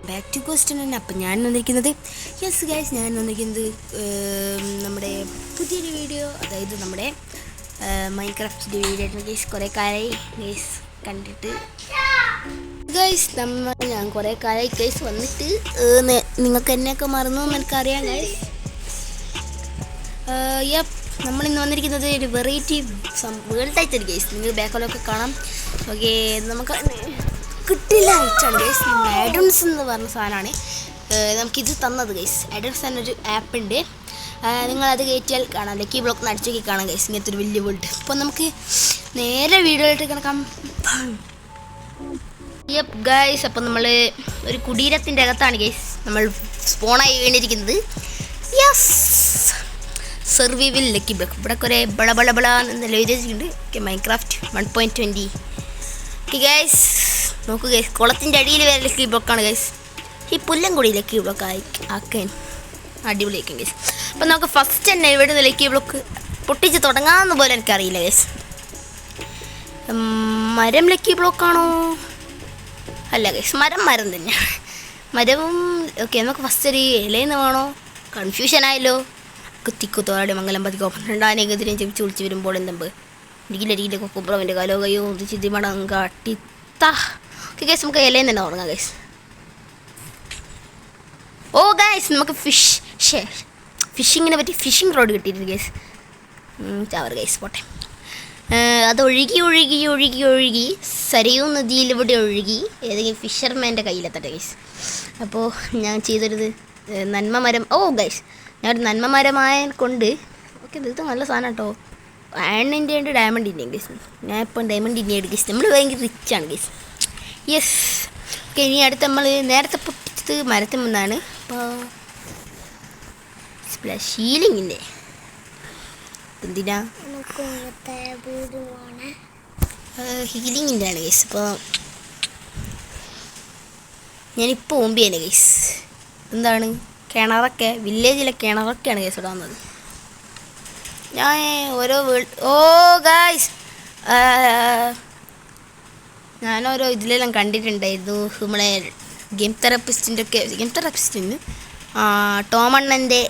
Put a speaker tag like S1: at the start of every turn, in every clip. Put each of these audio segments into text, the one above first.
S1: Back to question തന്നെ. അപ്പം ഞാൻ വന്നിരിക്കുന്നത് നമ്മുടെ പുതിയൊരു വീഡിയോ, അതായത് നമ്മുടെ മൈൻക്രാഫ്റ്റിൻ്റെ വീഡിയോ ആയിരുന്നു ഗൈസ്. കുറേ കാലമായി ഗൈസ് കണ്ടിട്ട് ഞാൻ കുറേ കാലമായി ഗൈസ് വന്നിട്ട്. നിങ്ങൾക്ക് എന്നെയൊക്കെ മറന്നു എന്ന് എനിക്കറിയാം ഗൈസ്. നമ്മളിന്ന് വന്നിരിക്കുന്നത് ഒരു വെറൈറ്റി വേൾഡ് ആയിട്ടാണ് ഗൈസ്. നിങ്ങൾ ബാക്കിലൊക്കെ കാണാം. ഓക്കെ, നമുക്ക് കിട്ടില്ല അയച്ചാണ് ഗൈസ്. ആഡംസ് എന്ന് പറഞ്ഞ സാധനമാണ് നമുക്കിത് തന്നത് ഗൈസ്. ആഡംസ് എന്നൊരു ആപ്പ് ഉണ്ട്, നിങ്ങളത് കയറ്റിയാൽ കാണാം. ലക്കി ബ്ലോക്ക് അടിച്ചു നോക്കി കാണാം ഗൈസ്, ഇങ്ങനത്തെ ഒരു വലിയ വേൾഡ്. അപ്പോൾ നമുക്ക് നേരെ വീഡിയോയിലിട്ട് കിടക്കാം. ഗൈസ്, അപ്പം നമ്മൾ ഒരു കുടീരത്തിൻ്റെ അകത്താണ് ഗൈസ് നമ്മൾ സ്പോണായി വീണിരിക്കുന്നത്. Survival lucky block. ഇവിടെ കുറേ ബള എന്ന് എഴുതിയിട്ടുണ്ട്. Okay, Minecraft 1.20. ഓക്കെ ഗൈസ്, നോക്കൂ ഗൈസ്, കുളത്തിൻ്റെ അടിയിൽ വരെ ലക്കി ബ്ലോക്കാണ് ഗൈസ്. ഈ പുല്ലം കൂടി ലക്കി ബ്ലോക്ക് ആക്കാൻ അടിപൊളിയായിരിക്കും ഗൈസ്. അപ്പം നമുക്ക് ഫസ്റ്റ് തന്നെ ഇവിടുന്ന് ലക്കി ബ്ലോക്ക് പൊട്ടിച്ച് തുടങ്ങാമെന്ന് പോലെ എനിക്കറിയില്ല ഗൈസ്. മരം ലക്കി ബ്ലോക്കാണോ? അല്ല ഗൈസ്, മരം തന്നെയാണ്. മരവും ഓക്കെ. നമുക്ക് ഫസ്റ്റ് ഒരു ഇലയെന്ന് വേണോ? കൺഫ്യൂഷനായല്ലോ. കുത്തിക്കുത്തോടെ മംഗലം പതിക്കോ 12 ചെവിച്ച് വിളിച്ച് വരുമ്പോൾ എന്തുമ്പ് ഇരിക്കില്ല കൊക്കുപ്രവൻ്റെ കാലോ കയ്യോ ചിതിമടം കാട്ടിത്ത. ഓക്കെ ഗൈസ്, നമുക്ക് ഇലയിൽ തന്നെ തുടങ്ങാം ഗൈസ്. ഓ ഗൈസ്, നമുക്ക് ഫിഷിങ്ങിനെ പറ്റി ഫിഷിംഗ് റോഡ് കിട്ടിയിട്ടുണ്ട് ഗൈസ്. ചവർ ഗൈസ്, പോട്ടെ. അത് ഒഴുകി സരയൂ നദിയിലൂടെ ഒഴുകി ഏതെങ്കിലും ഫിഷർമാൻ്റെ കയ്യിലെത്തട്ടെ ഗൈസ്. അപ്പോൾ ഞാൻ ചെയ്തൊരു നന്മ മരം. ഓ ഗൈസ്, ഞാനൊരു നന്മ മരമായ കൊണ്ട് ഓക്കെ, ഇത് നല്ല സാധനം കേട്ടോ. അയണിൻ്റെ ഉണ്ട്, ഡയമണ്ടിൻ്റെ ഗൈസ്. ഞാൻ ഇപ്പം ഡയമണ്ടിൻ്റെ എടുക്കും ഗൈസ്. നമ്മൾ ഭയങ്കര റിച്ചാണ് ഗൈസ്. യെസ്. ഓക്കെ, ഇനി അടുത്ത് നമ്മൾ നേരത്തെ പൊട്ടിച്ചത് മരത്തിൽ നിന്നാണ്. അപ്പോൾ ഹീലിങ്ങിൻ്റെ എന്തിനാ ഹീലിങ്ങിൻ്റെ ആണ് ഗൈസ്. അപ്പോൾ ഞാനിപ്പോൾ ഓമ്പിയാണ് ഗൈസ്. എന്താണ് കിണറൊക്കെ, വില്ലേജിലെ കിണറൊക്കെയാണ് കേസ് ഇടാവുന്നത്. ഞാൻ ഓരോ ഗായ്സ്, ഞാനോരോ ഇതിലെല്ലാം കണ്ടിട്ടുണ്ടായിരുന്നു. നമ്മളെ ഗെയിം തെറപ്പിസ്റ്റിന് ടോമണ്ണൻ്റെ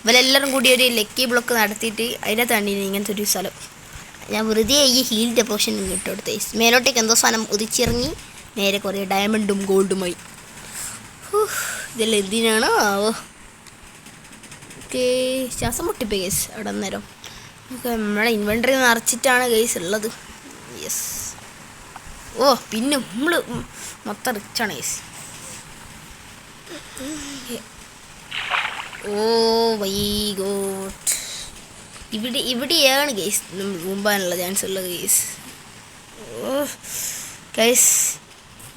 S1: ഇവരെല്ലാവരും കൂടി ഒരു ലക്കി ബ്ലോക്ക് നടത്തിയിട്ട് അതിനകത്താണ് ഇങ്ങനത്തെ ഒരു സ്ഥലം. ഞാൻ വെറുതെ ഈ ഹീലിൻ്റെ പോർഷൻ ഇട്ട് കൊടുത്ത് മേലോട്ടേക്ക് എന്തോ സാധനം ഉദിച്ചിറങ്ങി നേരെ കുറേ ഡയമണ്ടും ഗോൾഡുമായി. ഇതെല്ലാം എന്തിനാണോ ആവോ. ഓക്കെ, ശ്വാസം മുട്ടിപ്പോയി ഗൈസ് അവിടെ അന്നേരം. നമുക്ക് നമ്മളെ ഇൻവെൻ്ററി നിറച്ചിട്ടാണ് ഗൈസ് ഉള്ളത്. യെസ്. ഓ, പിന്നെ നമ്മൾ മൊത്തം റിച്ചാണ് ഗൈസ്. ഓ മൈ ഗോഡ്, ഇവിടെയാണ് ഗൈസ് നമ്മൾ മുമ്പാനുള്ള ചാൻസ് ഉള്ളത് ഗൈസ്. ഓ ഗൈസ്,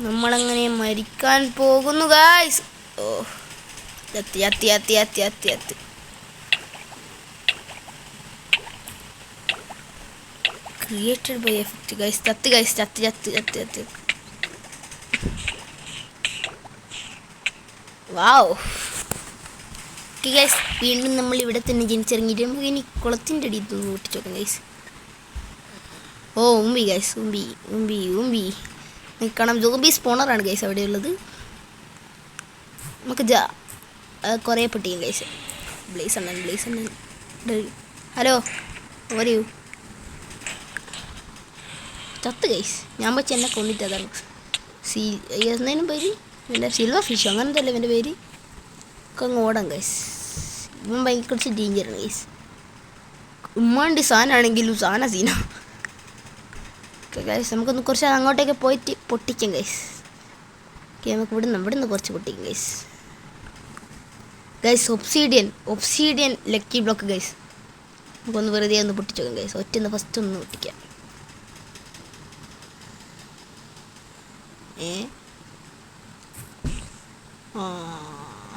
S1: നമ്മളങ്ങനെ മരിക്കാൻ പോകുന്നു ഗൈസ്. ഓ, yeti created by effect guys. ചത്തി. വാവ്. ഓക്കെ ഗൈസ്, വീണ്ടും നമ്മൾ ഇവിടെ തന്നെ ജനിച്ചിറങ്ങിയിട്ട് നമുക്ക് ഇനി കുളത്തിൻ്റെ അടിയിൽ നിന്ന് പൊട്ടിച്ച് നോക്കാം ഗൈസ്. ഓ, ഉമ്പി ഗൈസ്, ഉമ്പി നിൽക്കണം. ജോബി സ്പോണറാണ് ഗൈസ് അവിടെ ഉള്ളത്. നമുക്ക് കുറേ പൊട്ടിക്കും ഗൈസ്. ബ്ലേസ് അണ്ണൻ. ഹലോ, പറയൂ. ചത്ത് ഗൈസ്, ഞാൻ വെച്ച് എന്നെ കൊണ്ടിട്ടതാണ്. എന്നതിനും പേര് എൻ്റെ സിൽവർ ഫിഷ് അങ്ങനത്തെ അല്ലേ എൻ്റെ പേര്. ഒക്കെ അങ്ങ് ഓടാം ഗൈസ്. ഇവൻ ഭയങ്കര കുറച്ച് ഡേഞ്ചറാണ് ഗൈസ്. ഉമ്മാണ്ടി സാധനമാണെങ്കിലും സീന. ഓക്കെ ഗൈസ്, നമുക്കൊന്ന് കുറച്ച് അങ്ങോട്ടേക്ക് പോയിട്ട് പൊട്ടിക്കാം ഗൈസ്. ഓക്കെ, നമുക്ക് ഇവിടുന്ന് കുറച്ച് പൊട്ടിക്കാം guys. Obsidian lucky block guys. നമുക്കൊന്ന് വെറുതെ ഒന്ന് പൊട്ടിച്ചു നോക്കാം ഗൈസ്. ഫസ്റ്റ് ഒന്ന് പൊട്ടിക്കാം.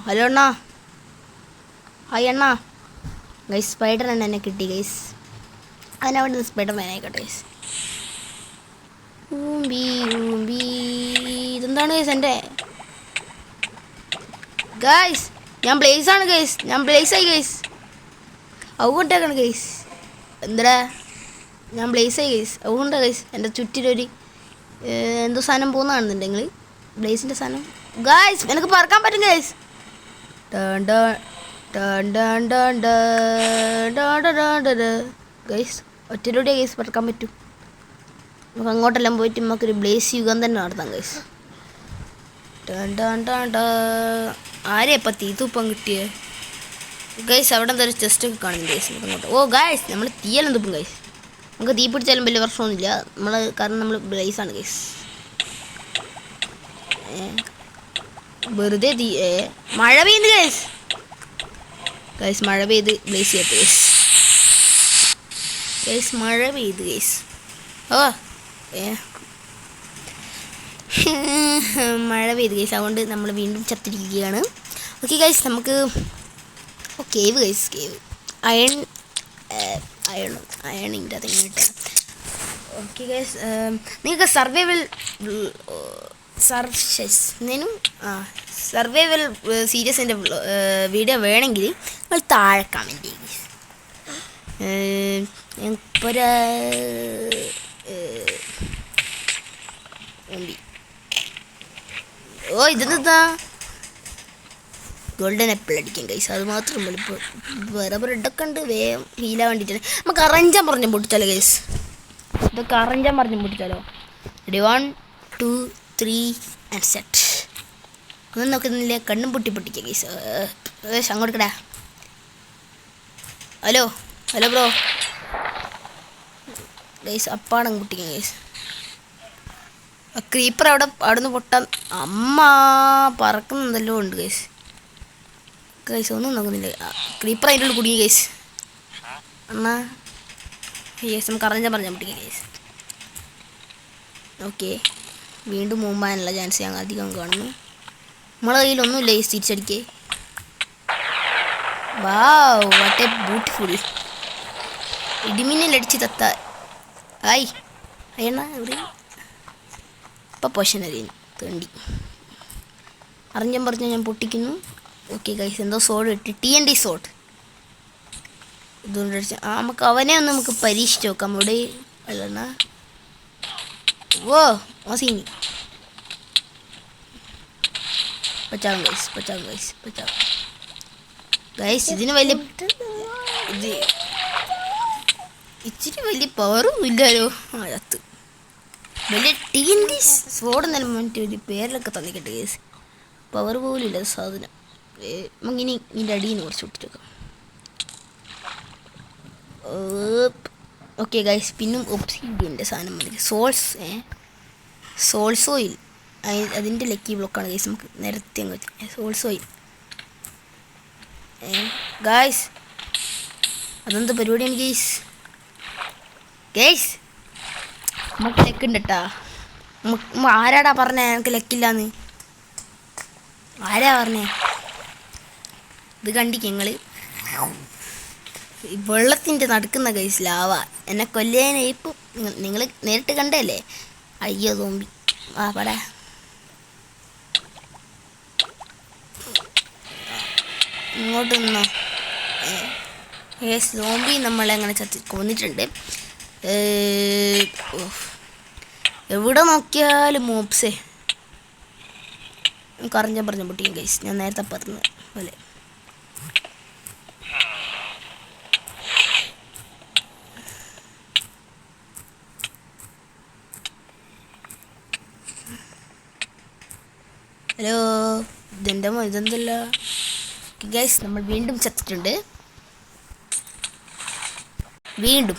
S1: ഹലോ അണ്ണാ, ഹായ് അണ്ണാ. ഗൈസ്, സ്പൈഡർമാൻ എന്നെ കിട്ടി ഗൈസ്. അതിനവിടെ നിന്ന് സ്പൈഡർമാൻ ആയിക്കോട്ടെ ഗൈസ്. ഇതെന്താണ് ഗൈസ് എൻ്റെ ഗൈസ്? ഞാൻ ബ്ലേസാണ് ഗൈസ്. ബ്ലേസായി ഗൈസ്. അതുകൊണ്ടാണ് ഗൈസ്. എന്താ ഞാൻ ബ്ലേസായി ഗൈസ്. അതുകൊണ്ടാണ് ഗൈസ് എൻ്റെ ചുറ്റിലൊരു എന്തോ സാധനം പോകുന്ന കാണുന്നുണ്ടെങ്കിൽ ബ്ലേസിൻ്റെ സാധനം. ഗൈസ് എനിക്ക് പറക്കാൻ പറ്റും ഗൈസ്. ഗൈസ് ഒറ്റയിലൂടെ ഗൈസ് പറക്കാൻ പറ്റും. നമുക്ക് അങ്ങോട്ടെല്ലാം പോയിട്ട് നമുക്കൊരു ബ്ലേസ് യുഗം തന്നെ നടത്താം ഗൈസ്. ആരെയാ ഇപ്പം തീത്തൂപ്പം കിട്ടിയേ ഗൈസ്? അവിടെ എന്താ ഒരു ചെസ്റ്റൊക്കെ കാണുന്നുണ്ട് ഗൈസ്. നമുക്ക് അങ്ങോട്ട് ഓ ഗൈസ് നമ്മൾ തീയെല്ലാം തുപ്പും ഗൈസ്. നമുക്ക് തീ പിടിച്ചാലും വലിയ പ്രശ്നമൊന്നുമില്ല കാരണം നമ്മൾ ബ്ലേസാണ് ഗൈസ്. വെറുതെ തീ മഴ പെയ്യുന്നു ഗൈസ്. ഗൈസ് മഴ പെയ്ത് ബ്ലേസ് ചെയ്യാത്ത ഗൈസ്. ഗൈസ് മഴ പെയ്ത് ഗൈസ്. ഓ മഴ പെയ്ത് ഗൈസ്. അതുകൊണ്ട് നമ്മൾ വീണ്ടും ചത്തിരിക്കുകയാണ്. ഓക്കെ ഗൈസ് നമുക്ക് കേവ് ഗൈസ്. കേവ് അയണിൻ്റെ അതെങ്ങനെ. ഓക്കെ ഗൈസ് നിങ്ങൾക്ക് സർവൈവൽ സീരീസിൻ്റെ വീഡിയോ വേണമെങ്കിൽ നിങ്ങൾ താഴെ കമൻറ്റ് ചെയ്യും. ഞങ്ങൾക്കൊരു ഓ ഇതെന്താ ഗോൾഡൻ ആപ്പിൾ അടിക്കാം ഗൈസ്. അത് മാത്രമല്ല ഇപ്പോൾ വേറെ ബ്രെഡൊക്കെ ഉണ്ട്. വേഗം ഹീലാൻ വേണ്ടിയിട്ടാണ്. നമുക്ക് അറഞ്ചാൻ പറഞ്ഞ് പൊട്ടിച്ചാലോ ഗൈസ്? ഇതൊക്കെ അറഞ്ചാൻ പറഞ്ഞ് പൊട്ടിച്ചാലോ? Ready 1 2 3 and set. ഒന്നും നോക്കുന്നില്ല. കണ്ണും പൊട്ടിക്കാം ഗൈസ്. അങ്ങോട്ട്. Hello bro guys. അപ്പാടങ്ങ് പൊട്ടിക്കാം ഗൈസ്. ക്രീപ്പർ അവിടെ നിന്ന് പൊട്ടാൻ അമ്മ പറക്കുന്നുണ്ടല്ലോ ഉണ്ട് ഗൈസ്. ഒന്നും നോക്കുന്നില്ല. ക്രീപ്പർ അതിൻ്റെ ഉള്ളിൽ കുടുങ്ങി ഗൈസ്. എന്നാ ഗൈസ് നമുക്ക് അറിഞ്ഞാൽ പറഞ്ഞാൽ പൊട്ടിക്കാം ഗൈസ്. ഓക്കെ വീണ്ടും മുമ്പാനുള്ള ചാൻസ് ഞങ്ങൾ അധികം കാണുന്നു. നമ്മളെ കയ്യിലൊന്നുമില്ല ഗൈസ് തിരിച്ചടിക്കേ. Wow what a beautiful. ഇടിമിന്നലടിച്ച് തത്ത ആയി അയ്യണ്ണ എവിടെ ഇപ്പം പൊഷൻ അറിയുന്നു തേണ്ടി അറിഞ്ഞാൻ പറഞ്ഞാൽ ഞാൻ പൊട്ടിക്കുന്നു. ഓക്കെ ഗൈസ് എന്തോ സോഡ് കിട്ടി. TNT സോഡ് ഇതുകൊണ്ട് അടിച്ച നമുക്ക് അവനെ ഒന്ന് നമുക്ക് പരീക്ഷിച്ച് നോക്കാം. ഇവിടെ അല്ലണ്ണ ഓ മസീനി പച്ചാവും ഗൈസ് ഇതിന് വലിയ ഇത് ഇച്ചിരി വലിയ പവറൊന്നും ഇല്ലല്ലോ. അകത്ത് വലിയ TNT സോഡ് തന്നെ മറ്റേ ഒരു പേരിലൊക്കെ തന്നിക്കട്ടെ ഗൈസ്. പവർ പോലും ഇല്ല സാധനം. നമുക്കിനി ഇതിൻ്റെ അടിയിൽ നിന്ന് കുറച്ച് വിട്ടിട്ട് ഓക്കെ ഗൈസ്. പിന്നും ഒബ്സിഡിയൻ്റെ സാധനം മതി. സോൾസ് ഓയിൽ അതിൻ്റെ ലക്കി ബ്ലോക്കാണ് ഗൈസ്. നമുക്ക് നിരത്തി അങ്ങ് വെച്ചാൽ സോൾസ് ഓയിൽ ഗൈസ്. അതെന്താ പരിപാടിയാണ് ഗൈസ്? നമുക്ക് ലെക്കുണ്ട് കേട്ടാ. ആരാടാ പറഞ്ഞേ എനിക്ക് ലെക്കില്ലാന്ന്? ആരാ പറഞ്ഞേ? ഇത് കണ്ടിക്ക് ഞങ്ങൾ വെള്ളത്തിൻ്റെ നടക്കുന്ന ഗൈസ് ലാവ എന്നെ കൊല്ലാനെ. ഇപ്പം നിങ്ങൾ നേരിട്ട് കണ്ടല്ലേ? അയ്യോ സോംബി പടാ. ഇങ്ങോട്ട് നിന്നോ സോംബി നമ്മളെ അങ്ങനെ കൊന്നിട്ടുണ്ട്. എവിടെ നോക്കിയാലും മോപ്സേ. കറഞ്ഞ പറഞ്ഞ പൊട്ടിയും ഗൈസ്. ഞാൻ നേരത്തെ പറഞ്ഞ പോലെ ഹലോ ഇതെന്തല്ല ഗൈസ്. നമ്മൾ വീണ്ടും ചത്തിട്ടുണ്ട്. വീണ്ടും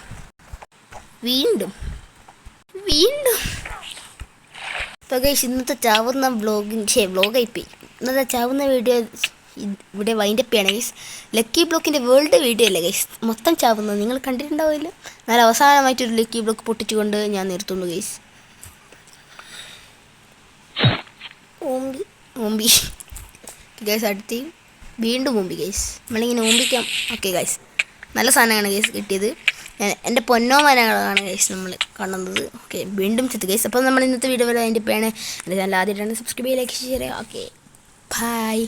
S1: ഇപ്പോൾ ഗൈസ് ഇന്നത്തെ ചാവുന്ന വ്ളോഗായിപ്പോയി. ഇന്നത്തെ ചാവുന്ന വീഡിയോ ഇവിടെ വൈൻഡപ്പ് ചെയ്യണം ഗൈസ്. ലക്കി ബ്ലോക്കിൻ്റെ വേൾഡ് വീഡിയോ അല്ലേ ഗൈസ്? മൊത്തം ചാവുന്നത് നിങ്ങൾ കണ്ടിട്ടുണ്ടാവില്ല. എന്നാൽ അവസാനമായിട്ടൊരു ലക്കി ബ്ലോക്ക് പൊട്ടിച്ചുകൊണ്ട് ഞാൻ നിർത്തുന്നു ഗൈസ്. ഓമ്പി ഗൈസ്. അടുത്ത് വീണ്ടും ഓമ്പി ഗൈസ്. നമ്മളിങ്ങനെ ഓമ്പിക്കാം. ഓക്കെ ഗൈസ് നല്ല സാധനമാണ് ഗൈസ് കിട്ടിയത്. എൻ്റെ പൊന്നോമനകളാണ് ഗൈസ് നമ്മൾ കാണുന്നത്. ഓക്കെ വീണ്ടും ചെത്ത് ഗൈസ്. അപ്പോൾ നമ്മൾ ഇന്നത്തെ വീഡിയോ വരെ അതിൻ്റെ പേണ് എൻ്റെ ചാനൽ ആദ്യമായിട്ടാണ് സബ്സ്ക്രൈബ് ചെയ്യുക, ലൈക്ക് ചെയ്യുക. Okay bye.